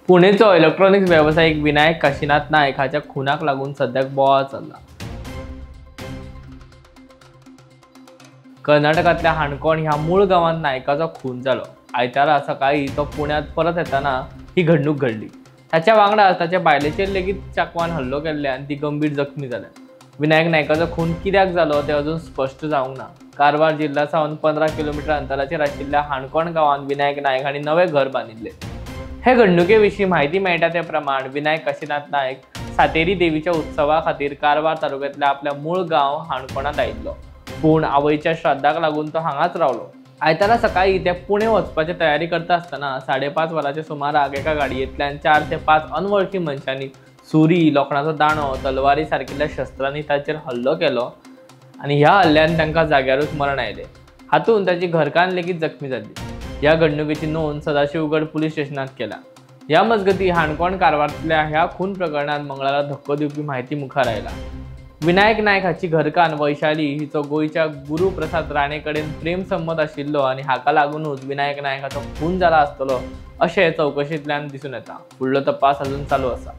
पुणेचो electronics व्यावसायिक विनायक काशीनाथ नायक हाच्या खुनाक लागून सध्याक बोवाळ चल्ला। कर्नाटकातल्या हाणकोण ह्या मूळ गावात नायकाचो खून जालो। आयतारा सकाळी तो पुण्यात परत येताना ही घडणूक घडली। त्याच्या वांगडा ताच्या बायलेचेर लेगीत चाकवान हल्लो केल्ल्यान ती गंभीर जखमी जाल्या। विनायक नायकाचो खून कित्याक जालो ते अजून स्पष्ट जावंक ना। कारवार जिल्ह्यासावन 15 किलोमीटर अंतराचेर आशिल्ल्या हाणकोण गावात विनायक नायक हांणी नवे घर बांदिल्ले। हे घडणुके विशीं म्हायती मेळटा ते प्रमाण विनायक काशीनाथ नायक सातेरी देवीच्या उत्सवा खातीर कारवार तालुक्यांतल्या आपल्या मूळ गांव हाणकोणात आयिल्लो, पूण आवयच्या श्राद्धाक लागून तो हांगाच रावलो। आयतारा सकाळी ते पुणे वचपाची तयारी करता आसतना 5:30 वरांच्या सुमाराक एका गाडयेंतल्यान 4 ते 5 अनवळखी मनशांनी सुरी, लोखणाचो दांडो, तलवारी सारकिल्ल्या शस्त्रांनी ताचेर हल्लो केलो आनी ह्या हल्ल्यान तांकां जाग्यारूच मरण आयलें। हातूंत ताची घरकान्न लेगीत जखमी जाल्ली। ह्या घडणुकेची नोंद सदाशिवगड पुलीस स्टेशनात केल्या। ह्या मजगती हाणकोण कारवारांतल्या ह्या खून प्रकरणात मंगळारा धक्को दिवपी म्हायती मुखार आयला। विनायक नायक हाची घरकान्न वैशाली हिचो गोंयच्या गुरू प्रसाद राणे कडेन प्रेम संबंद आशिल्लो आनी हाका लागूनच विनायक नायक हाचो खून जाला आसतलो अशें चौकशेंतल्यान दिसून येता। फुडलो तपास अजून चालू आसा।